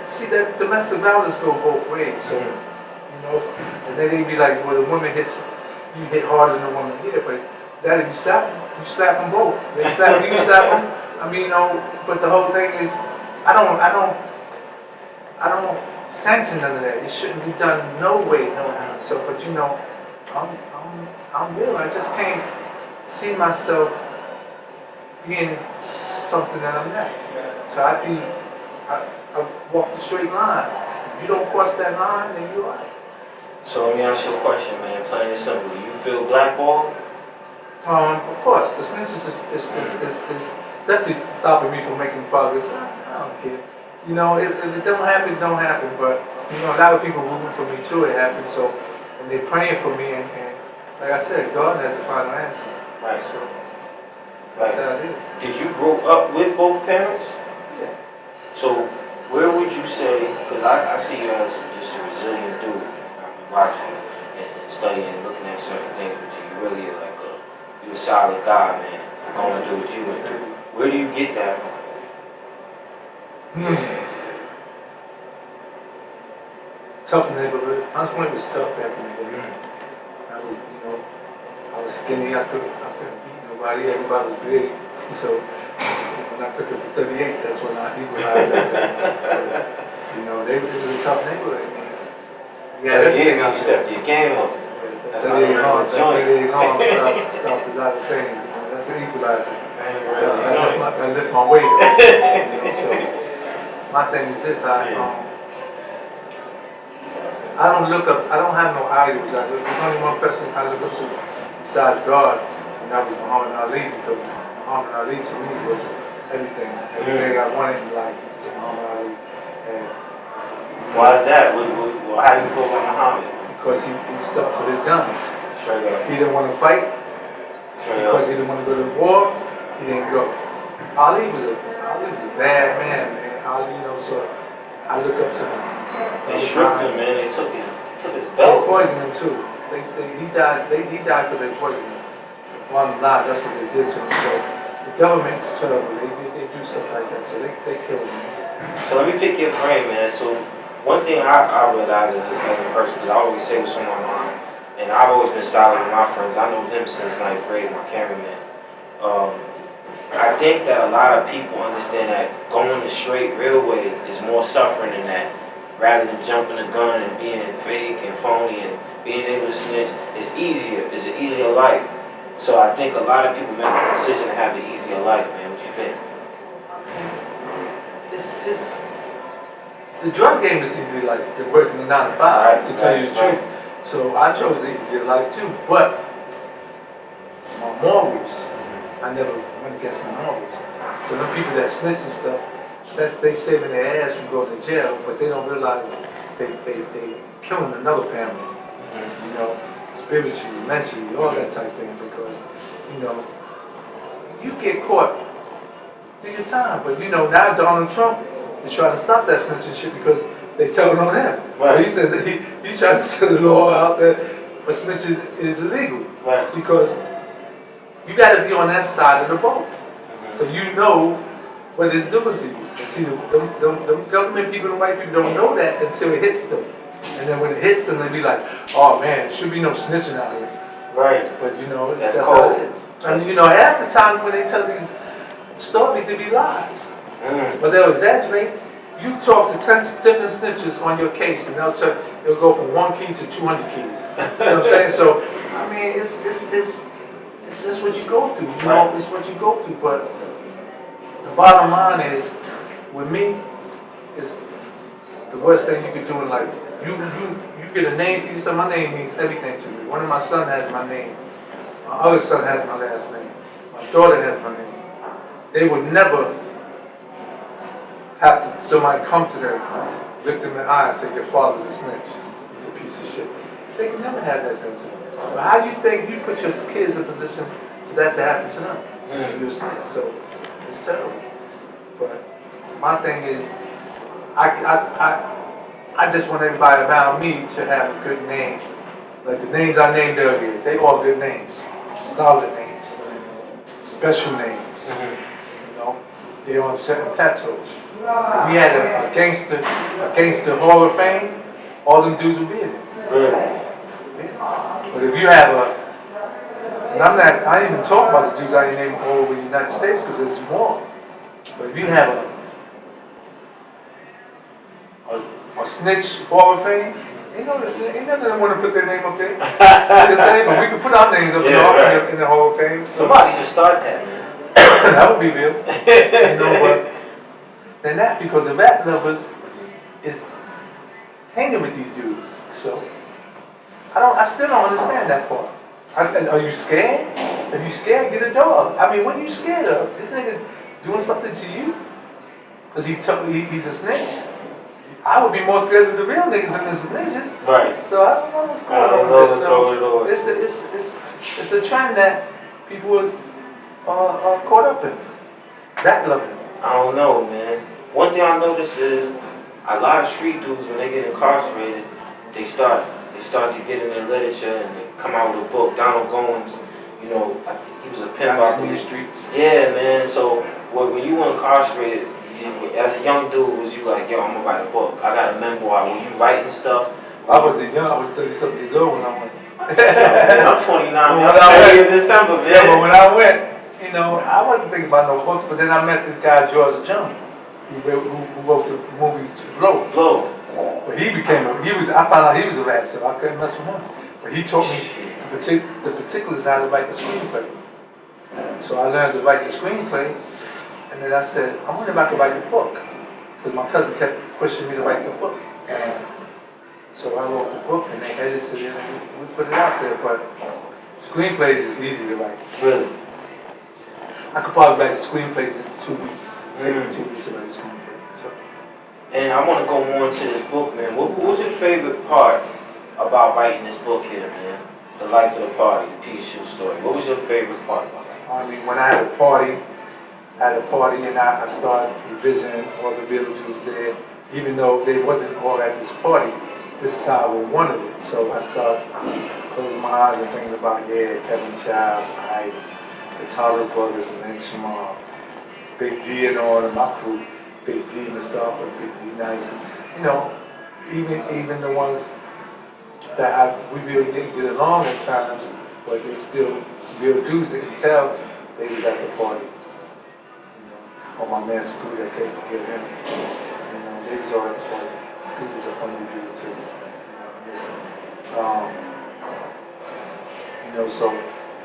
See that domestic violence go both ways. So you know, and then they be like, well, the woman hits you hit harder than the woman. Yeah, but that if you slap them both. They slap you, you slap them. I mean, you know, but the whole thing is, I don't sanction none of that. It shouldn't be done no way, no how. So, but you know, I'm real. I just can't see myself being something that I'm not. So I walk the straight line. If you don't cross that line, then you're right. So let me ask you a question, man. Plain and simple. Do you feel blackballed? Of course, the snitches is definitely stopping me from making progress. I don't care. You know, if it don't happen, it don't happen. But you know, a lot of people rooting for me too. It happens. So, and they're praying for me. And like I said, God has the final answer. Right. So that's how it is. Did you grow up with both parents? Yeah. So where would you say? Because I see you as just a resilient dude. I've been watching and studying and looking at certain things with you. You really are like you a solid guy, man, for going through what you went through. Where do you get that from? Tough neighborhood. Hunts Point was tough back in the day. I was skinny. I couldn't beat nobody. Everybody was big. So when I picked up the 38, that's when I equalized that. You know, it was a tough neighborhood, man. Yeah, you stepped your game up. That's how they run the joint. Stop a lot of things. You know, that's an equalizer. I lift my weight up. You know, so my thing is this: I don't look up. I don't have no idols. There's only one person I look up to besides God, and that was Muhammad Ali, because Muhammad Ali to me was everything. Everything I wanted in life was Muhammad Ali. And why is that? How do you feel about Muhammad? Because he stuck to his guns. Straight up. He didn't want to fight. Straight Because up. he didn't want to go to war, he didn't go. Ali was a bad man, man. Ali, you know, so I look up to him. They stripped him, man. They took his They belt. poisoned him too. He died because they poisoned him. One lie, that's what they did to him. So the government's terrible. They do stuff like that. So they killed him. So let me pick your brain, man. So one thing I realize as a person, because I always say what's on my mind, and I've always been solid with my friends. I know him since 9th grade, my cameraman. I think that a lot of people understand that going the straight real way is more suffering than that. Rather than jumping the gun and being fake and phony and being able to snitch, it's easier. It's an easier life. So I think a lot of people make the decision to have the easier life, man. What you think? It's the drug game is easy, like they're working the 9 to 5, to tell you the truth. So I chose the easier life too, but morals. I never went against my morals. So the people that snitch and stuff, that they saving their ass from going to jail, but they don't realize they killing another family. You know, spiritually, mentally, all that type thing. Because you know, you get caught, do your time. But you know, now Donald Trump is trying to stop that snitching shit because they telling on him. Right. So he said that he's trying to set a law out there for snitching is illegal. Right. Because you got to be on that side of the boat. So you know what it's doing to you. And see, the government people, the white people don't know that until it hits them. And then when it hits them, they be like, oh man, there should be no snitching out here. Right. But you know, That's how cold. it is. And you know, half the time when they tell these stories, they be lies. But they'll exaggerate. You talk to 10 different snitches on your case, and they'll go from 1 key to 200 keys. You know what I'm saying? So, I mean, it's just what you go through. You know, it's what you go through. But the bottom line is, with me, it's the worst thing you could do in life. You get a name piece, so my name means everything to me. One of my sons has my name. My other son has my last name. My daughter has my name. They would never have to, somebody come to them, look them in the eye and say, your father's a snitch. He's a piece of shit. They can never have that done to them. But how do you think you put your kids in a position for that to happen to them? You're a snitch, so it's terrible. But my thing is, I just want everybody around me to have a good name. Like the names I named earlier, they all good names. Solid names. Special names. You know, they're on certain plateaus. If we had a gangster Hall of Fame, all them dudes would be in it. Really? But if you have and I didn't even talk about the dudes I named all over the United States because it's more. But if you have a snitch Hall of Fame, ain't none of them want to put their name up there. But we can put our names up in the Hall of Fame. So Somebody should start that, man. that would be real. You know, but then that because the rap lovers is hanging with these dudes. So I still don't understand that part. Are you scared? If you scared, get a dog. I mean, what are you scared of? This nigga doing something to you? Because he's a snitch? I would be more scared of the real niggas than the snitches. Right. So I don't know what's going on with this. So it's a trend that people are caught up in. Rap loving. I don't know, man. One thing I noticed is a lot of street dudes, when they get incarcerated, they start to get in the literature and they come out with a book. Donald Goins, you know, he was a pimp out in the streets. Yeah, man. So when you were incarcerated, as a young dude, was you like, yo, I'm gonna write a book. I got a memoir. Were you writing stuff? I wasn't young. I was 30-something years old when I went. I'm 29. I'm in December, man. Yeah, but when I went, you know, I wasn't thinking about no books. But then I met this guy, George Jones, who wrote the movie Blow. But I found out he was a rat, so I couldn't mess with him. But he taught me the particulars how to write the screenplay. So I learned to write the screenplay, and then I said, I wonder if I could write a book. Because my cousin kept pushing me to write the book. And so I wrote the book, and they edited it, and we put it out there. But screenplays is easy to write. Really? I could probably write the screenplays in 2 weeks. Take me 2 weeks to write a screenplay. So. And I want to go more into this book, man. What was your favorite part about writing this book here, man? The Life of the Party, the Peter Shue story. What was your favorite part about it? I mean, when I had a party and I started envisioning all the real dudes there, even though they wasn't all at this party, this is how I wanted it. So I started closing my eyes and thinking about, Kevin Childs, Ice, the Tyler Brothers, Lynch Mob, Big D and all of my crew, Big D, Mustafa, Big D, Nice, you know, even the ones that we really didn't get along at times, but they still real dudes that can tell they was at the party. You know, or my man Scooter, I can't forget him. You know, they was all at the party. Scooter's a funny dude too. You know, so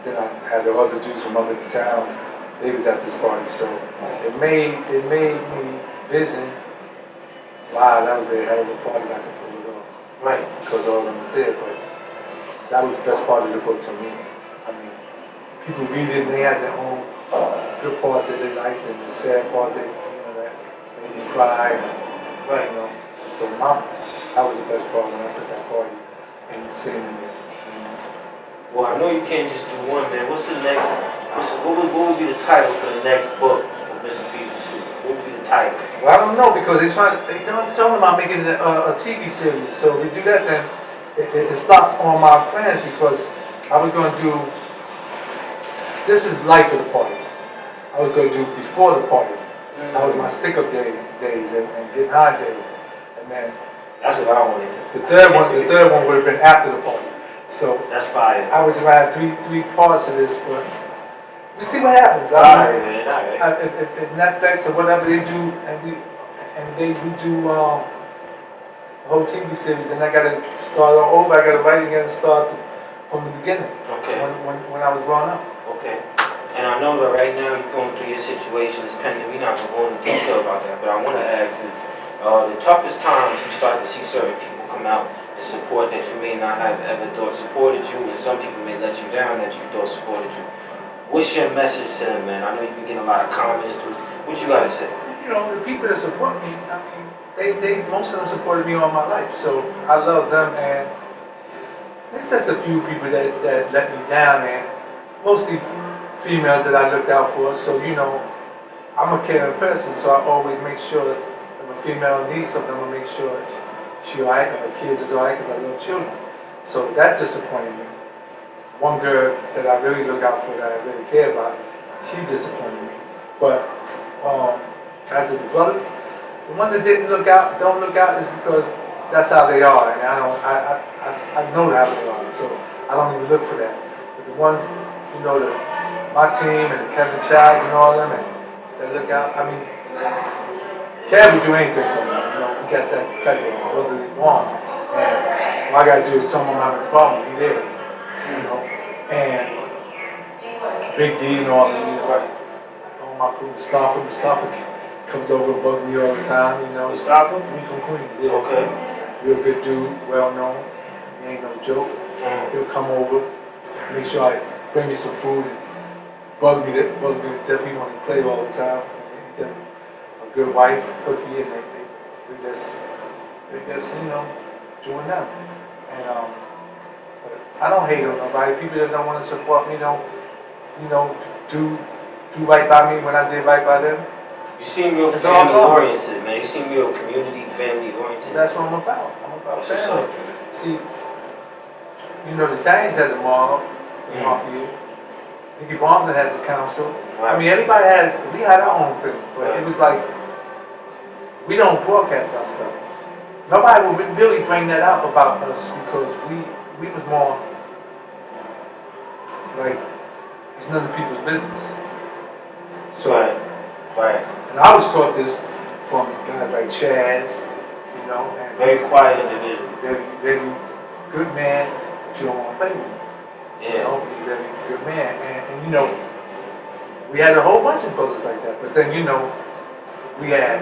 then I had the other dudes from other towns. They was at this party, so it made me vision. Wow, that would be a hell of a party. I could pull it off. Right. Because all of them was there, but that was the best part of the book to me. I mean, people read it and they had their own good parts that they liked and the sad part that, that made you cry. And, Right. So that was the best part when I put that party and sitting in there. Well, I know you can't just do one, man. What's the next? What would be the title for the next book for Mr. Peter Shue? What would be the title? Well, I don't know because they talking about making a TV series. So we do that, then it stops on my plans because I was going to do. This is life of the party. I was going to do before the party. That was my stick-up days and getting high days, and then That's what I wanted. the third one would have been after the party. So That's fire. I was around three parts of this, but we see what happens. Alright, man. Alright. If Netflix or whatever they do, and we do the whole TV series, then I gotta start all over. I gotta write again and start from the beginning. Okay. When I was growing up. Okay. And I know that right now you're going through your situation. It's pending. We're not going to go into detail about that, but I want to ask is, the toughest times you start to see certain people come out and support that you may not have ever thought supported you, and some people may let you down that you thought supported you. What's your message to them, man? I know you've been getting a lot of comments. What you got to say? The people that support me, I mean, they most of them supported me all my life, so I love them, and it's just a few people that let me down, and mostly females that I looked out for. So I'm a caring person, so I always make sure if a female needs something, I'm gonna make sure she alright, and her kids is alright, because I love children. So that disappointed me. One girl that I really look out for, that I really care about, she disappointed me. But as of the brothers, the ones that don't look out is because that's how they are, and I know how they are, so I don't even look for that. But the ones, my team and the Kevin Childs and all them, and they look out. I mean, Kev would do anything for me. We got that type of brotherly bond, and all I gotta do is someone having a problem, he there. And Big D and all them, all my crew, Mustafa comes over and bugs me all the time, Mustafa? He's from Queens, yeah. Okay. Real good dude, well known. He ain't no joke. He'll come over, make sure I bring me some food, and bug me to death. He want to play all the time. He got a good wife, Cookie, and they just doing them. And but I don't hate on nobody. People that don't want to support me don't, do right by me when I did right by them. You seem real family oriented, man. You seem real community, family oriented. That's what I'm about. I'm about That's family. what's up. See, the Italians had the mob, the mafia. Nicky Barnes had the council. Right. I mean, we had our own thing, but it was like, we don't broadcast our stuff. Nobody would really bring that up about us because we was more like, it's none of people's business. So, Right. And I was taught this from guys like Chaz, and Very quiet individual. very good man, but you don't want to play with him. Yeah. He's a very good man, and we had a whole bunch of brothers like that. But then we had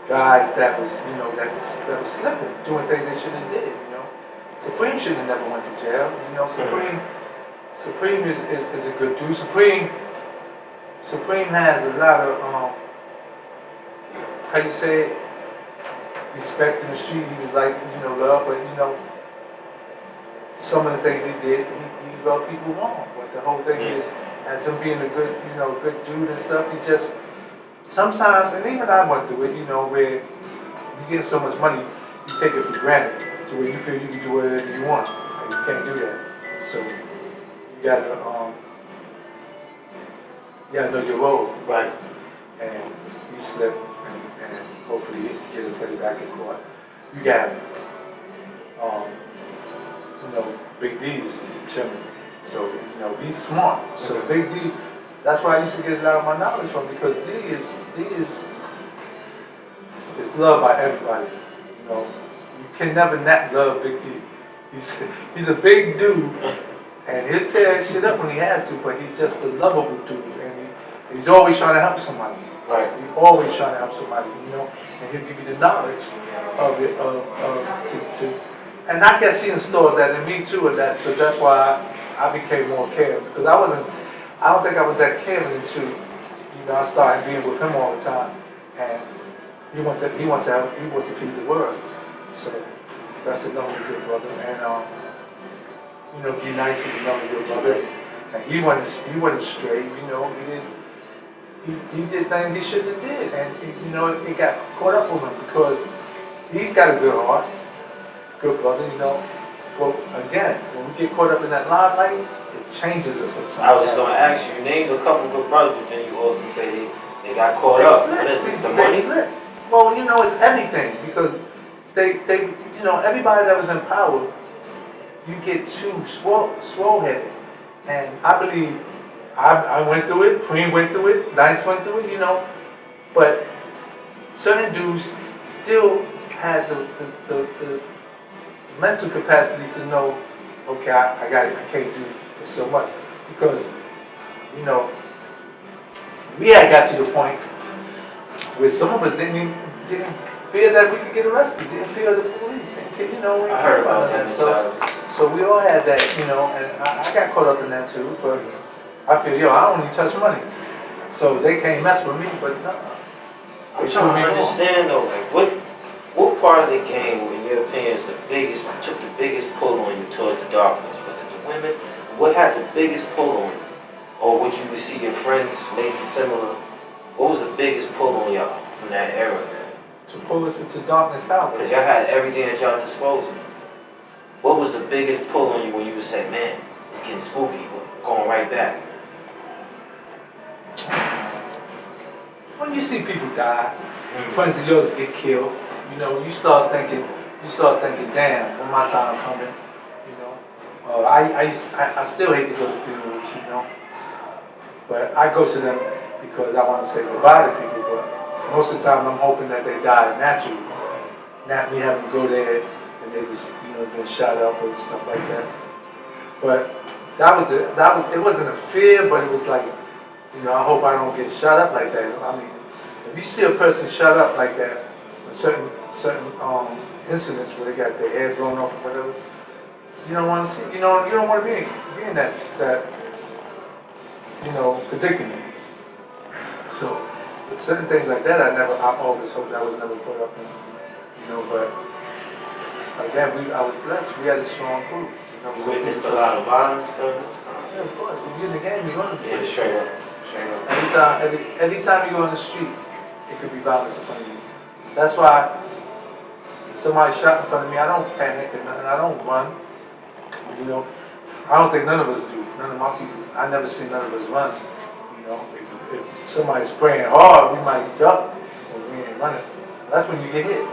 guys that was that was slipping, doing things they shouldn't have did. Supreme shouldn't have never went to jail. Supreme is a good dude. Supreme has a lot of how you say it, respect in the street. He was like love, but some of the things he did, he rubbed people wrong. But the whole thing is, as him being a good good dude and stuff, he just sometimes, and even I went through it, where you get so much money, you take it for granted, to where you feel you can do whatever you want, and you can't do that. So you gotta know your role. Right. And he slipped, and hopefully he can get his play back in court. You got Big D's chairman, so he's smart. So Big D, that's why I used to get a lot of my knowledge from, because D is loved by everybody. You can never not love Big D. He's a big dude, and he'll tear shit up when he has to, but he's just a lovable dude, and he's always trying to help somebody. Right. He's always trying to help somebody, and he'll give you the knowledge of it, and I guess he installed that in me too, and so that's why I became more caring because I don't think I was that caring until, I started being with him all the time. And he wants to feed the world. So that's another good brother. And, D Nice is another good brother. And he wasn't straight, he did things he shouldn't have did. And, it got caught up with him because he's got a good heart, good brother, But again, when we get caught up in that limelight, it changes us sometimes. I was just gonna ask you named a couple good brothers, but then you also say they got caught up. What is it, the money? Slipped. Well, it's everything because they everybody that was in power, you get too swole-headed. And I believe I went through it, Preem went through it, Dice went through it, but certain dudes still had the mental capacity to know, okay, I got it, I can't do so much. Because, we had got to the point where some of us didn't fear that we could get arrested, didn't fear the police, didn't care, we didn't care about that. So we all had that, and I got caught up in that too, but I feel, I only touch money. So they can't mess with me, but no. I'm trying to understand though, like what part of the game, in your opinion, took the biggest pull on you towards the darkness? Was it the women? What had the biggest pull on you? Or what you would see your friends maybe similar? What was the biggest pull on y'all from that era, man? To pull us into darkness how? Because y'all had everything at y'all disposal. What was the biggest pull on you when you would say, man, it's getting spooky, but going right back? When you see people die, friends of yours get killed, you start thinking, damn, when my time coming, I still hate to go to funerals, but I go to them because I want to say goodbye to people, but most of the time I'm hoping that they die naturally, not me having to go there and they was, been shot up or stuff like that. But it wasn't a fear, but it was like, I hope I don't get shot up like that. I mean, if you see a person shot up like that, certain incidents where they got their head blown off or whatever, you don't want to see, you don't want to be in that predicament. So certain things like that, I always hoped I was never put up in, but again, I was blessed. We had a strong group. You witnessed a lot of violence though? Yeah, of course. If you're in the game, you're going to be. Yeah, straight up. Anytime you go on the street, it could be violence in front of you. That's why if somebody shot in front of me, I don't panic and nothing. I don't run. I don't think none of us do. None of my people. I never seen none of us run. If somebody's praying hard, we might duck, but we ain't running. That's when you get hit.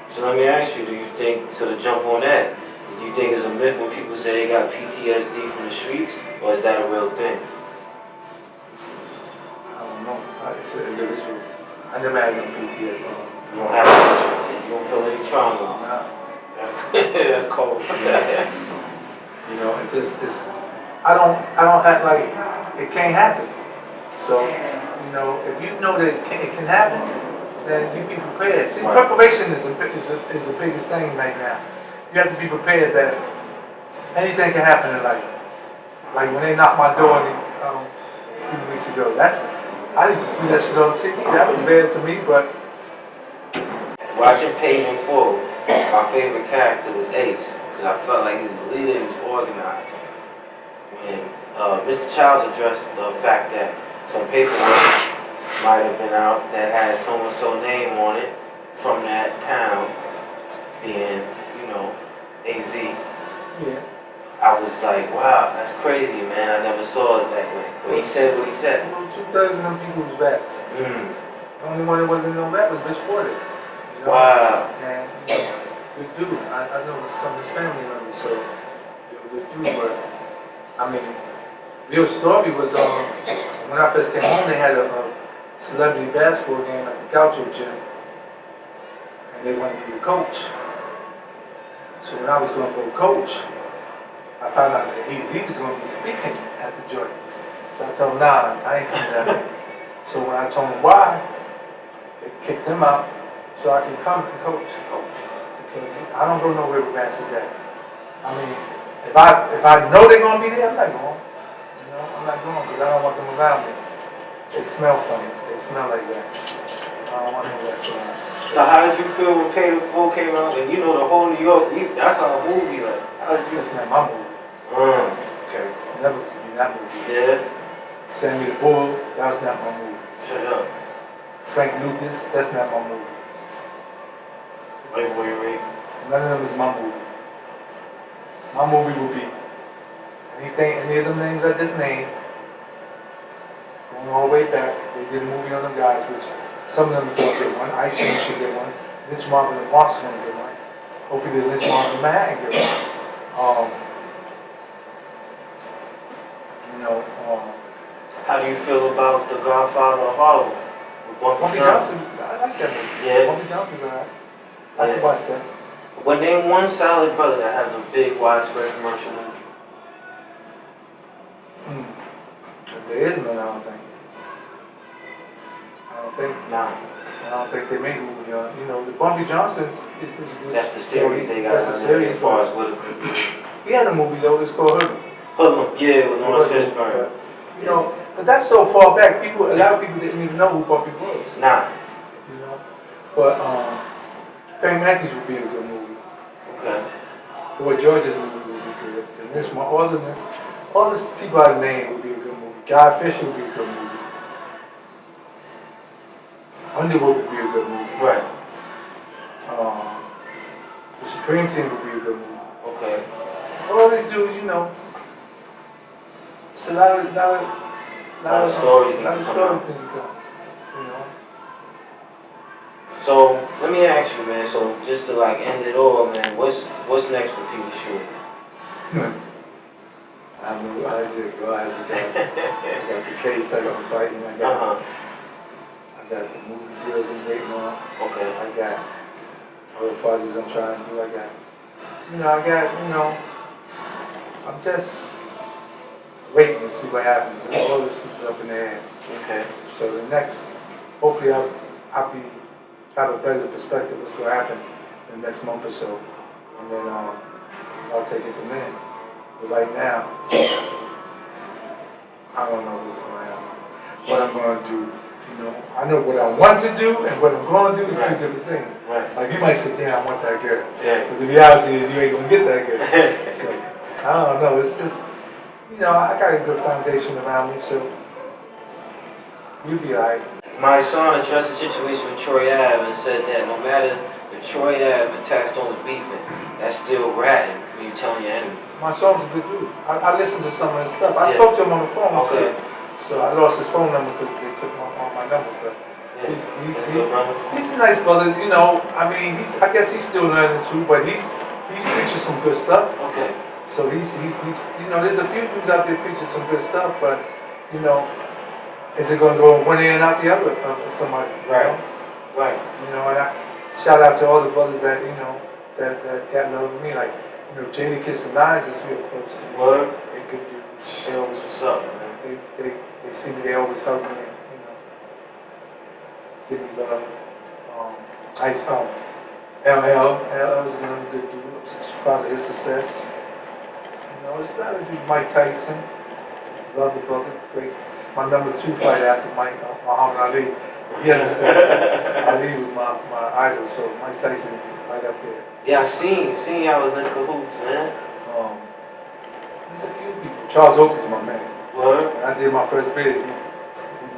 So let me ask you, do you think, to jump on that, do you think it's a myth when people say they got PTSD from the streets, or is that a real thing? I don't know. It's an individual. I never had no PTSD. You don't have any, you don't feel any trauma? Nah. That's cold. I don't act like it can't happen. So, if you know that it can happen, then you be prepared. See, right. Preparation is the biggest thing right now. You have to be prepared that anything can happen in life. Like when they knocked my door a few weeks ago, I used to see that shit on TV. That was bad to me, but watching Paving Forward, my favorite character was Ace, because I felt like he was a leader, he was organized. When Mr. Childs addressed the fact that some paperwork might have been out that had so-and-so name on it from that town, being, AZ. yeah. I was like, wow, that's crazy, man. I never saw it that way. But he said what he said. 2,000 of them people was vets. The only one that wasn't no vet was Bitch Porter. Wow. And good dude. I know some of his family members, so good dude. But I mean, real story was when I first came home, they had a celebrity basketball game at the Gaucho gym, and they wanted me to coach. So when I was going to go coach, I found out that AZ was going to be speaking at the joint. So I told him, nah, I ain't coming down there. So when I told him why, they kicked him out so I can come and coach. Because I don't go nowhere with masses at. I mean, If I know they're gonna be there, I'm not going. You know, I'm not going because I don't want them around me. They smell funny. They smell like rats. I don't want no rats around. So how did you feel when Pay the Fool came out? And you know the whole New York, that's a movie. Like, how did you? That's not my movie. Okay. It's never gonna be that movie. Yeah. Sammy the Bull, that was not my movie. Shut up. Frank Lucas, that's not my movie. Wait. None of them is my movie. My movie will be any of them names I just named, going all the way back. They did a movie on them guys, which some of them is going to get one. Ice Cream should get one. Rich Marvin and Moss is going to get one. Hopefully the Rich Marvin and Manhattan get one. How do you feel about The Godfather of Harlem? With Bumpy Johnson, I like that movie. Yeah. Bumpy Johnson's alright. I can watch that. But name one solid brother that has a big, widespread commercial movie. There is none, I don't think. Nah. I don't think they made a movie on. You know, the Bumpy Johnson's is good. That's the series they got. That's the series. As far as Whitaker. He had a movie though. It's called Hoodlum. Hoodlum, yeah, with Lawrence Fishburne. You know, but that's so far back. A lot of people didn't even know who Bumpy was. Nah. You know, but Frank Matthews would be a good movie. Okay. Boy George's movie would be good. And this one, all this people I named would be a good movie. Guy Fisher would be a good movie. Underwood would be a good movie. Right. The Supreme Team would be a good movie. Okay. All these dudes, you know, it's a lot of stories need to come out. You know. So let me ask you, man. So just to like end it all, man. What's next for Peter Shue? I don't know. I did go as a guy. I got the case. I got the fighting. I got the movie deals I'm waiting on. Okay. I got other projects I'm trying to do. I'm just waiting to see what happens. All this is up in the air. Okay. So the next, hopefully I'll have a better perspective of what's going to happen in the next month or so. And then I'll take it from there. But right now, I don't know what's going to happen. What I'm going to do. You know, I know what I want to do and what I'm going to do is two different things. Right. Like you might sit there, I want that girl. Yeah. But the reality is you ain't going to get that girl. So, I don't know. It's you know, I got a good foundation around me, so you'll be alright. My son addressed the situation with Troy Ave and said that no matter if Troy Ave and Taxstone's beefing, that's still ratting when you're telling your enemy. My son's a good dude. I listened to some of his stuff. I spoke to him on the phone. Okay. So I lost his phone number because they took all my numbers. But he's a nice brother. You know, I mean, I guess he's still learning too, but he's preaching some good stuff. Okay. So he's you know, there's a few dudes out there preaching some good stuff, but you know, is it going to go one ear and out the other for somebody? Right. You know? Right. You know, and I shout out to all the brothers that you know that got love with me, like you know, Jada Kiss and Nines is real close. Word. They good dudes. They always what's up, man. They see me. They always hug me. And, you know, give me love. LL is a good dude. I'm proud of his success. You know, there's a lot of dudes. Mike Tyson, love the brother. Great. My number 2 fighter after Mike, Muhammad Ali. He understands. Ali was my idol, so Mike Tyson is right up there. Yeah, I seen y'all was in cahoots, man. There's a few people. Charles Oakley's my man. What? When I did my first bid, he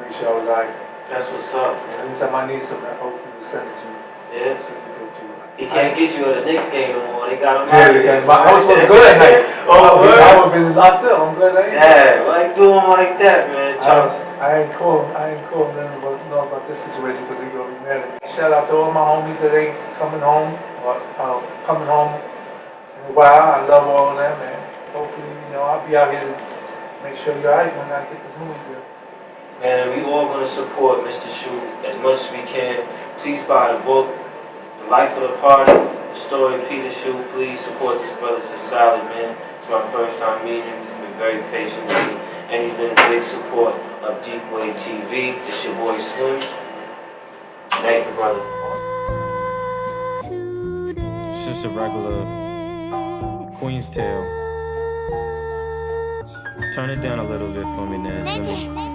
made sure I was like, that's what's up. and anytime I need something, I hope he would send it to me. Yeah. So he could do it. He can't get you at the Knicks game no more. They got him Yeah, out of here. I was supposed to go that night. Oh, I would have been locked up. I'm glad I ain't. Dad, why you do him like that, man? Charles. I ain't call them about this situation because he gonna be mad at me. Shout out to all my homies that ain't coming home or coming home in a while. I love all of them, man. Hopefully, you know, I'll be out here to make sure you're alright when I get this movie done. Man, we all gonna support Mr. Shue as much as we can. Please buy the book, The Life of the Party, The Story of Peter Shue. Please support this brother. It's a solid man. It's my first time meeting him. He's been very patient with me, and he's been a big support of Deep Wave TV. It's your boy Slim. Thank you, brother. It's just a regular Queen's Tale. Turn it down a little bit for me, Ned. snitching.